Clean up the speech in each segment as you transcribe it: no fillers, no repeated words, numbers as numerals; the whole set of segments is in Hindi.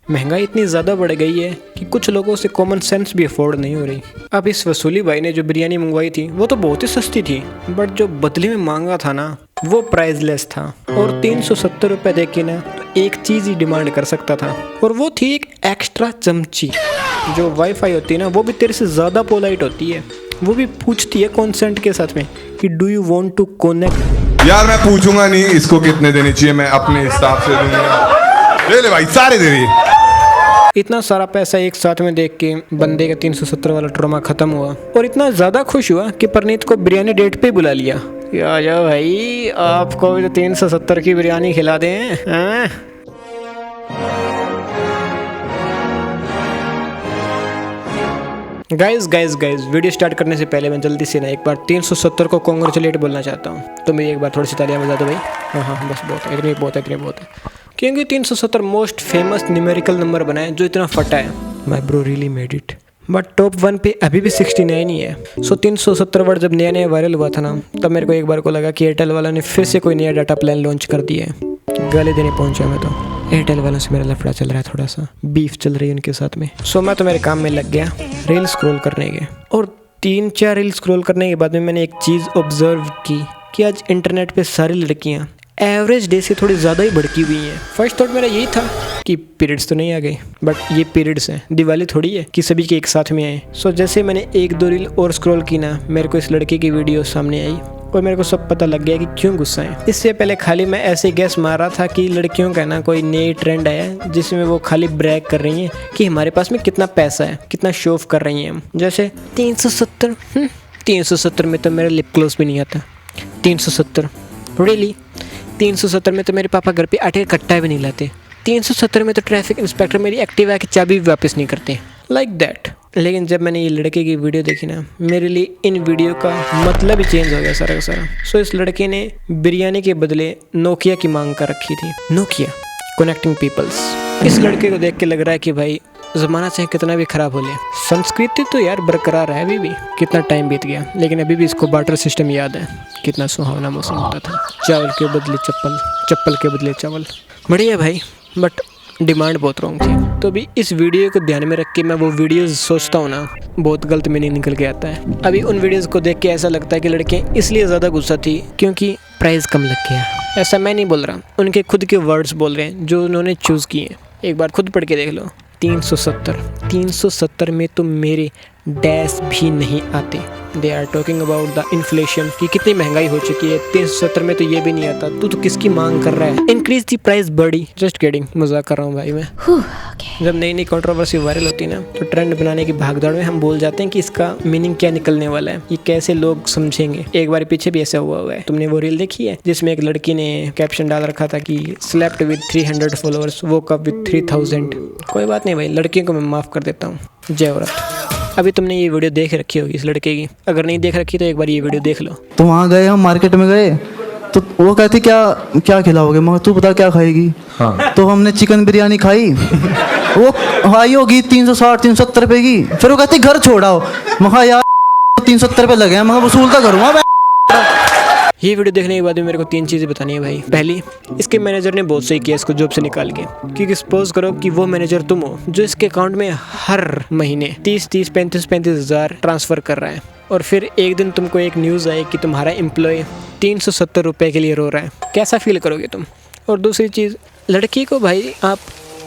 महंगाई इतनी ज़्यादा बढ़ गई है कि कुछ लोगों से कॉमन सेंस भी अफोर्ड नहीं हो रही। अब इस वसूली भाई ने जो बिरयानी मंगवाई थी वो तो बहुत ही सस्ती थी, बट जो बदले में मांगा था ना वो प्राइसलेस था। और 370 रुपये दे के ना तो एक चीज़ ही डिमांड कर सकता था, और वो थी एक एक्स्ट्रा चमची। जो वाईफाई होती है ना वो भी तेरे से ज़्यादा पोलाइट होती है, वो भी पूछती है कॉन्सेंट के साथ में कि do you want to connect. यार मैं पूछूंगा नहीं इसको कितने देने चाहिए, मैं अपने हिसाब से दूंगा। ले ले भाई सारे दे रही। इतना सारा पैसा एक साथ में देख के बंदे का 370 वाला ट्रॉमा खत्म हुआ, और इतना ज़्यादा खुश हुआ कि परनीत को बिरयानी डेट पे बुला लिया। आ जाओ भाई, आपको भी तो 370 की बिरयानी खिला दें। गाइज वीडियो स्टार्ट करने से पहले मैं जल्दी से ना एक बार 370 को कॉन्ग्रेचुलेट बोलना चाहता हूँ। तो मेरी एक बार थोड़ी सी तालियां बजा दो भाई। हाँ बस बहुत है, इतनी बहुत है। क्योंकि 370 मोस्ट फेमस न्यूमेरिकल नंबर बना है जो इतना फटा है। My bro really made it. But top 1 पे अभी भी 69 ही है। सो 370 वर्ड जब नया वायरल हुआ था ना, तब मेरे को एक बार को लगा कि एयरटेल वाला ने फिर से कोई नया डाटा प्लान लॉन्च कर दिया है। गाली देने पहुंचा मैं तो। एयरटेल वालों से मेरा लफड़ा चल रहा है, थोड़ा सा बीफ चल रही है उनके साथ में। सो मैं तो मेरे काम में लग गया रील स्क्रॉल करने के, और 3-4 रील स्क्रॉल करने के बाद में मैंने एक चीज़ ऑब्जर्व की कि आज इंटरनेट पे सारी लड़कियां एवरेज डे से थोड़ी ज़्यादा ही भड़की हुई हैं। फर्स्ट थॉट मेरा यही था कि पीरियड्स तो नहीं आ गई, बट ये पीरियड्स हैं, दिवाली थोड़ी है कि सभी के एक साथ में आए। सो जैसे मैंने 1-2 रील और स्क्रॉल की ना, मेरे को इस लड़के की वीडियो सामने आई और मेरे को सब पता लग गया कि क्यों गुस्सा है। इससे पहले खाली मैं ऐसे गैस मार रहा था कि लड़कियों का ना कोई नई ट्रेंड आया है जिसमें वो खाली ब्रैग कर रही हैं कि हमारे पास में कितना पैसा है, कितना शो ऑफ कर रही हैं हम। जैसे 370 में तो मेरा लिप ग्लॉस भी नहीं आता। 370 रियली? 370 में तो मेरे पापा घर पे आटे का कट्टा भी नहीं लाते। 370 में तो ट्रैफिक इंस्पेक्टर मेरी एक्टिवा की चाबी भी वापस नहीं करते। Like that. लेकिन जब मैंने ये लड़के की वीडियो देखी ना, मेरे लिए इन वीडियो का मतलब ही चेंज हो गया सारा का सारा। सो इस लड़के ने बिरयानी के बदले नोकिया की मांग कर रखी थी। Nokia connecting peoples. इस लड़के को देख के लग रहा है कि भाई ज़माना चाहे कितना भी ख़राब हो ले, संस्कृति तो यार बरकरार है अभी भी। कितना टाइम बीत गया लेकिन अभी भी इसको बार्टर सिस्टम याद है। कितना सुहावना मौसम होता था, चावल के बदले चप्पल, चप्पल के बदले चावल। बढ़िया भाई, बट डिमांड बहुत रॉन्ग थी। तो अभी इस वीडियो को ध्यान में रख के मैं वो वीडियोस सोचता हूँ ना, बहुत गलत मीनिंग निकल के आता है। अभी उन वीडियोस को देख के ऐसा लगता है कि लड़कियाँ इसलिए ज़्यादा गुस्सा थी क्योंकि प्राइस कम लग गया। ऐसा मैं नहीं बोल रहा, उनके खुद के वर्ड्स बोल रहे हैं जो उन्होंने चूज़ किए। एक बार खुद पढ़ के देख लो। 370 में तो मेरे डैश भी नहीं आते। They are talking about the inflation कि कितनी महंगाई हो चुकी है। 370 में तो ये भी नहीं आता। तू तो किसकी मांग कर रहा है? इंक्रीज दी प्राइस बड़ी। जस्ट किडिंग, मजाक कर रहा हूँ भाई मैं। जब नई नई कंट्रोवर्सी वायरल होती है ना, तो ट्रेंड बनाने की भागदौड़ में हम भूल जाते हैं कि इसका मीनिंग क्या निकलने वाला है, ये कैसे लोग समझेंगे। एक बार पीछे भी ऐसा हुआ है। तुमने वो रील देखी है जिसमें एक लड़की ने कैप्शन डाल रखा था कि slept with 300 followers, woke up with 3000। कोई बात नहीं भाई, लड़कियों को मैं माफ़ कर देता हूँ। जय औरत। अभी तुमने ये वीडियो देख रखी होगी इस लड़के की, अगर नहीं देख रखी तो एक बार ये वीडियो देख लो। तो वहाँ गए, हम मार्केट में गए तो वो कहती क्या क्या खिलाओगे, मगर तू बता क्या खाएगी। हाँ। तो हमने चिकन बिरयानी खाई। वो हाई होगी 360-370 रुपये की। फिर वो कहती घर छोड़ाओ। महा यार 370 रुपये लगे हैं, मगर वसूल तो करूँगा। ये वीडियो देखने के बाद में मेरे को 3 चीज़ें बतानी है भाई। पहली, इसके मैनेजर ने बहुत सही किया इसको जॉब से निकाल के, क्योंकि सपोज करो कि वो मैनेजर तुम हो जो इसके अकाउंट में हर महीने 30-35 हज़ार ट्रांसफ़र कर रहा है, और फिर एक दिन तुमको एक न्यूज़ आए कि तुम्हारा एम्प्लॉय 370 रुपये के लिए रो रहा है। कैसा फील करोगे तुम? और दूसरी चीज़, लड़की को भाई आप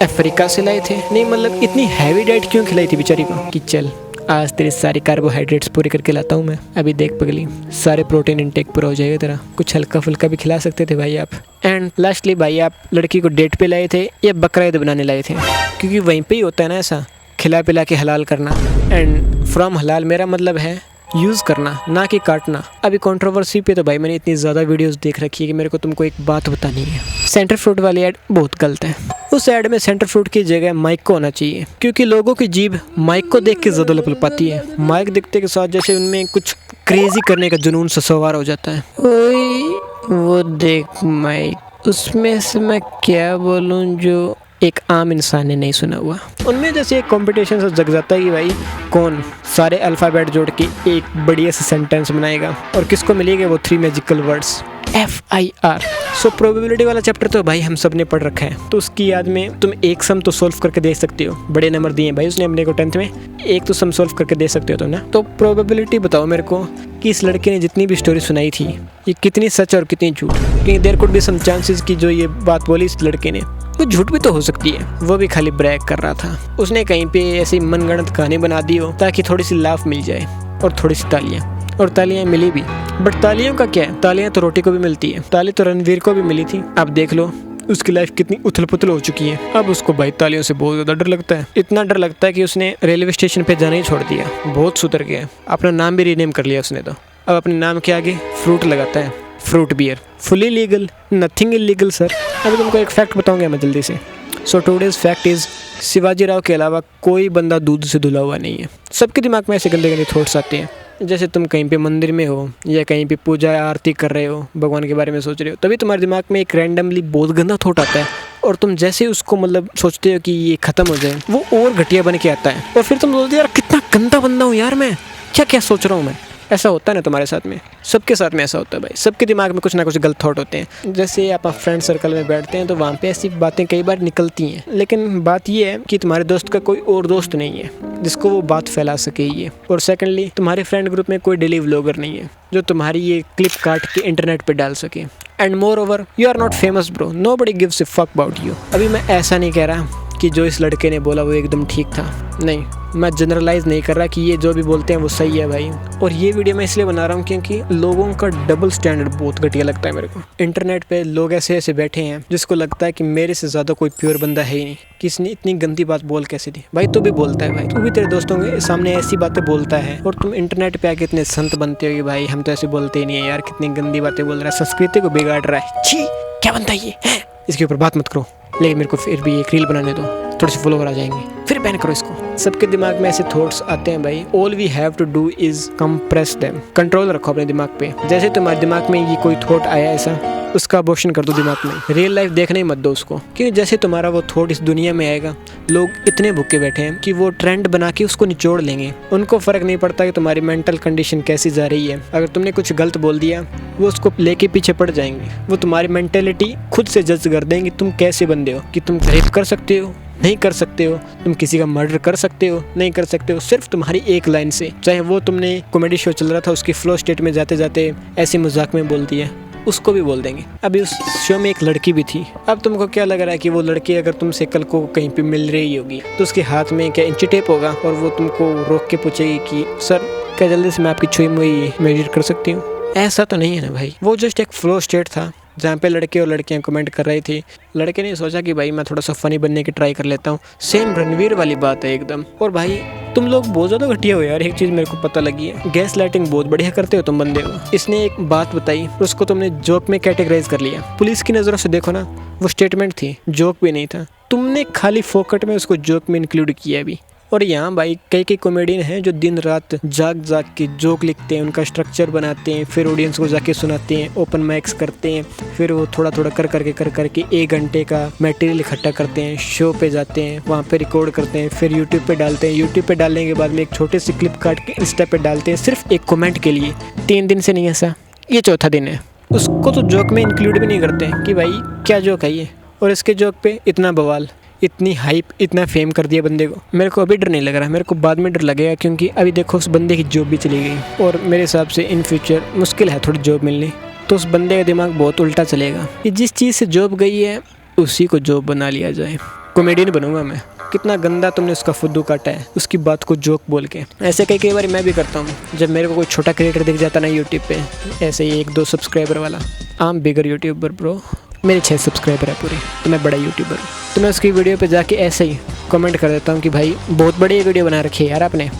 अफ्रीका से लाए थे, नहीं मतलब इतनी हैवी डाइट क्यों खिलाई थी बेचारी को कि चल आज तेरी सारी कार्बोहाइड्रेट्स पूरी करके लाता हूँ मैं। अभी देख पगली, सारे प्रोटीन इनटेक पूरा हो जाएगा तेरा। कुछ हल्का फुल्का भी खिला सकते थे भाई आप। एंड लास्टली भाई, आप लड़की को डेट पे लाए थे या बकरा ईद बनाने लाए थे? क्योंकि वहीं पे ही होता है ना ऐसा, खिला पिला के हलाल करना। एंड फ्रॉम हलाल मेरा मतलब है यूज़ करना, ना कि काटना। अभी कंट्रोवर्सी पे तो भाई मैंने इतनी ज़्यादा वीडियोस देख रखी है कि मेरे को तुमको एक बात बतानी है। सेंटर फ्रूट वाली ऐड बहुत गलत है। उस ऐड में सेंटर फ्रूट की जगह माइक को होना चाहिए, क्योंकि लोगों की जीभ माइक को देख के ज़्यादा लपलपाती है। माइक दिखते के साथ जैसे उनमें कुछ क्रेजी करने का जुनून सा सवार हो जाता है। ओए वो देख माइक, उसमें से मैं क्या बोलूँ जो एक आम इंसान ने नहीं सुना हुआ। उनमें जैसे एक कंपटीशन सा जग जाता है कि भाई कौन सारे अल्फ़ाबेट जोड़ के एक बढ़िया सा सेंटेंस बनाएगा, और किसको मिलेगा वो 3 magical words. FIR। So probability वाला चैप्टर तो भाई हम सब ने पढ़ रखा है, तो उसकी याद में तुम एक सम तो सोल्व करके दे सकते हो। बड़े नंबर दिए भाई उसने अपने को 10th में, एक तो सम सोल्व करके दे सकते हो तुम ना। तो प्रोबेबिलिटी बताओ मेरे को कि इस लड़के ने जितनी भी स्टोरी सुनाई थी ये कितनी सच और कितनी झूठ, क्योंकि there could be some chances कि जो ये बात बोली इस लड़के ने वो झूठ भी तो हो सकती है। वो भी खाली ब्रैग कर रहा था, उसने कहीं पे ऐसी मनगढ़ंत कहानी बना दी हो ताकि थोड़ी सी लाफ मिल जाए और थोड़ी सी तालियां, और तालियां मिली भी। बट तालियों का क्या है, तालियां तो रोटी को भी मिलती है। ताली तो रणवीर को भी मिली थी। अब देख लो उसकी लाइफ कितनी उथल पुथल हो चुकी है। अब उसको भाई तालियों से बहुत ज़्यादा डर लगता है। इतना डर लगता है कि उसने रेलवे स्टेशन पे जाना ही छोड़ दिया। बहुत सुधर गया, अपना नाम भी रीनेम कर लिया उसने। तो अब अपने नाम के आगे फ्रूट लगाता है, fruit beer. Fully legal, nothing illegal sir. अभी तुमको एक फैक्ट बताऊंगा मैं जल्दी से। So today's fact is Shivaji Rao के अलावा कोई बंदा दूध से धुला हुआ नहीं है। सबके दिमाग में ऐसे गंदे गंदे थॉट्स आते हैं। जैसे तुम कहीं पे मंदिर में हो या कहीं पे पूजा आरती कर रहे हो, भगवान के बारे में सोच रहे हो, तभी तुम्हारे दिमाग में एक रैंडमली बहुत गंदा थॉट आता है, और तुम जैसे उसको मतलब सोचते हो कि ये ख़त्म हो जाए, वो और घटिया बन के आता है। और फिर तुम सोचते हो यार कितना गंदा बंदा हूँ यार मैं, क्या क्या सोच रहा हूँ मैं। ऐसा होता है ना तुम्हारे साथ में, सबके साथ में ऐसा होता है भाई। सबके दिमाग में कुछ ना कुछ गलत थॉट होते हैं। जैसे आप फ्रेंड सर्कल में बैठते हैं तो वहाँ पे ऐसी बातें कई बार निकलती हैं, लेकिन बात ये है कि तुम्हारे दोस्त का कोई और दोस्त नहीं है जिसको वो बात फैला सके ये। और सेकंडली तुम्हारे फ्रेंड ग्रुप में कोई डेली व्लॉगर नहीं है जो तुम्हारी ये क्लिप काट के इंटरनेट पे डाल सके। And more over you are not famous bro, nobody gives a fuck about you. अभी मैं ऐसा नहीं कह रहा कि जो इस लड़के ने बोला वो एकदम ठीक था, नहीं, मैं जनरलाइज नहीं कर रहा कि ये जो भी बोलते हैं वो सही है भाई। और ये वीडियो मैं इसलिए बना रहा हूँ क्योंकि लोगों का डबल स्टैंडर्ड बहुत घटिया लगता है मेरे को। इंटरनेट पे लोग ऐसे ऐसे बैठे हैं जिसको लगता है कि मेरे से ज़्यादा कोई प्योर बंदा है ही नहीं, किसने इतनी गंदी बात बोल कैसे दी। भाई तू भी बोलता है, भाई तू भी तेरे दोस्तों के सामने ऐसी बातें बोलता है, और तुम इंटरनेट पे आके इतने संत बनते हो कि भाई हम तो ऐसे बोलते ही नहीं है यार, कितनी गंदी बातें बोल रहा है, संस्कृति को बिगाड़ रहा है। छी, क्या बनता है ये है? इसके ऊपर बात मत करो, लेकिन मेरे को फिर भी एक रील बनाने दो, थोड़े से फॉलोवर आ जाएंगे, फिर बैन करो इसको। सबके दिमाग में ऐसे थॉट्स आते हैं भाई। All we have to do is compress them. Control रखो अपने दिमाग पे। जैसे तुम्हारे दिमाग में ये कोई थॉट आया ऐसा, उसका अबॉर्शन कर दो दिमाग में। रियल लाइफ देखने ही मत दो उसको, क्योंकि जैसे तुम्हारा वो थॉट इस दुनिया में आएगा, लोग इतने भूखे बैठे हैं कि वो ट्रेंड बना के उसको निचोड़ लेंगे। उनको फर्क नहीं पड़ता कि तुम्हारी मेंटल कंडीशन कैसी जा रही है। अगर तुमने कुछ गलत बोल दिया वो उसको लेके पीछे पड़ जाएंगे। वो तुम्हारी मेंटेलिटी खुद से जज कर देंगे तुम कैसे बंदे हो, कि तुम रेप कर सकते हो, नहीं कर सकते हो, तुम किसी का मर्डर कर सकते हो, नहीं कर सकते हो, सिर्फ तुम्हारी एक लाइन से। चाहे वो तुमने कॉमेडी शो चल रहा था उसकी फ्लो स्टेट में जाते जाते ऐसे मजाक में बोल दिया, उसको भी बोल देंगे। अभी उस शो में एक लड़की भी थी। अब तुमको क्या लग रहा है कि वो लड़की अगर तुमसे कल को कहीं पे मिल रही होगी तो उसके हाथ में क्या इंची टेप होगा और वो तुमको रोक के पूछेगी कि सर क्या जल्दी से मैं आपकी छुई मुई मेजर कर सकती हूँ? ऐसा तो नहीं है ना भाई। वो जस्ट एक फ्लो स्टेट था जहाँ पे लड़के और लड़कियाँ कमेंट कर रही थी। लड़के ने सोचा कि भाई मैं थोड़ा सा फनी बनने की ट्राई कर लेता हूँ। सेम रणवीर वाली बात है एकदम। और भाई तुम लोग बहुत ज़्यादा घटिया हो यार। एक चीज़ मेरे को पता लगी है, गैस लाइटिंग बहुत बढ़िया करते हो तुम बंदे हो। इसने एक बात बताई उसको तुमने जोक में कैटेगराइज कर लिया। पुलिस की नज़रों से देखो ना, वो स्टेटमेंट थी, जोक भी नहीं था। तुमने खाली फोकट में उसको जोक में इंक्लूड किया भी। और यहाँ भाई कई कॉमेडियन हैं जो दिन रात जाग के जोक लिखते हैं, उनका स्ट्रक्चर बनाते हैं, फिर ऑडियंस को जाके सुनाते हैं, ओपन माइक्स करते हैं, फिर वो थोड़ा थोड़ा कर करके 1 घंटे का मटेरियल इकट्ठा करते हैं, शो पे जाते हैं, वहाँ पे रिकॉर्ड करते हैं, फिर यूट्यूब पे डालते हैं। यूट्यूब पे डालने के बाद में एक छोटे से क्लिप काट के इंस्टा पे डालते हैं, सिर्फ एक कमेंट के लिए। 3 दिन से नहीं ऐसा, ये चौथा दिन है। उसको तो जोक में इंक्लूड भी नहीं करते कि भाई क्या जोक है ये। और इसके जोक पे इतना बवाल, इतनी हाइप, इतना फेम कर दिया बंदे को। मेरे को अभी डर नहीं लग रहा, मेरे को बाद में डर लगेगा, क्योंकि अभी देखो उस बंदे की जॉब भी चली गई और मेरे हिसाब से इन फ्यूचर मुश्किल है थोड़ी जॉब मिलनी। तो उस बंदे का दिमाग बहुत उल्टा चलेगा कि जिस चीज़ से जॉब गई है उसी को जॉब बना लिया जाए। कॉमेडियन बनूंगा मैं। कितना गंदा तुमने उसका फुद्दू काटा है उसकी बात को जोक बोल के। ऐसे कई बार मैं भी करता हूँ। जब मेरे को कोई छोटा क्रिएटर दिख जाता ना यूट्यूब पे, ऐसे ही 1-2 सब्सक्राइबर वाला, आम बिगर यूट्यूबर ब्रो, मेरे 6 सब्सक्राइबर है पूरे, तो मैं बड़ा यूट्यूबर हूँ। तो मैं उसकी वीडियो पे जाके ऐसे ही कमेंट कर देता हूँ कि भाई बहुत बड़ी वीडियो बना रखी है यार आपने,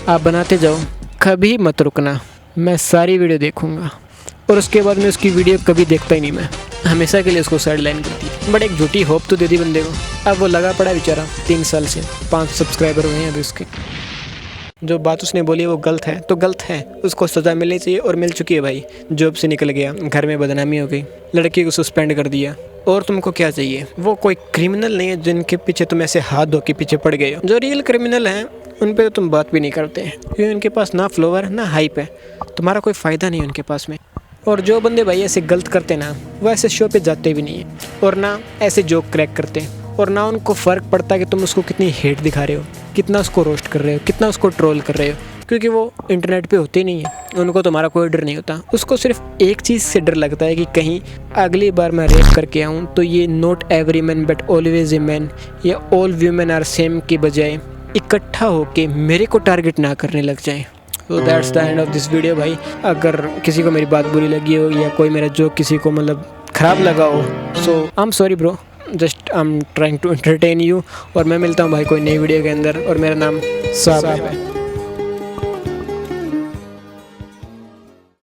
आप बनाते जाओ, कभी मत रुकना, मैं सारी वीडियो देखूँगा। और उसके बाद में उसकी वीडियो कभी देखता ही नहीं, मैं हमेशा के लिए उसको साइड लाइन करती। बट एक झूठी होप तो दे दी बंदे को। अब वो लगा पड़ा बेचारा 3 साल से, 5 सब्सक्राइबर हुए हैं अभी उसके। जो बात उसने बोली है वो गलत है तो गलत है, उसको सज़ा मिलनी चाहिए और मिल चुकी है भाई। जॉब से निकल गया, घर में बदनामी हो गई, लड़की को सस्पेंड कर दिया। और तुमको क्या चाहिए? वो कोई क्रिमिनल नहीं है जिनके पीछे तुम ऐसे हाथ धो के पीछे पड़ गए हो। जो रियल क्रिमिनल हैं उन पे तो तुम बात भी नहीं करते हैं, क्योंकि उनके पास ना फ्लोवर ना हाइप है, तुम्हारा कोई फ़ायदा नहीं है उनके पास में। और जो बंदे भाई ऐसे गलत करते ना, वो ऐसे शो पे जाते भी नहीं है और ना ऐसे जोक क्रैक करते, और ना उनको फ़र्क पड़ता कि तुम उसको कितनी हेट दिखा रहे हो, कितना उसको रोस्ट कर रहे हो, कितना उसको ट्रोल कर रहे हो, क्योंकि वो इंटरनेट पे होते नहीं है। उनको तुम्हारा कोई डर नहीं होता, उसको सिर्फ एक चीज़ से डर लगता है कि कहीं अगली बार मैं रेप करके आऊँ तो ये not every man but always a man या ऑल वीमेन आर सेम के बजाय इकट्ठा होके मेरे को टारगेट ना करने लग जाए। तो that's the end of this video भाई। अगर किसी को मेरी बात बुरी लगी हो या कोई मेरा जोक किसी को मतलब ख़राब लगा हो, so I am sorry bro, just I am trying to entertain you. और मैं मिलता हूँ भाई कोई नई वीडियो के अंदर, और मेरा नाम साहब है।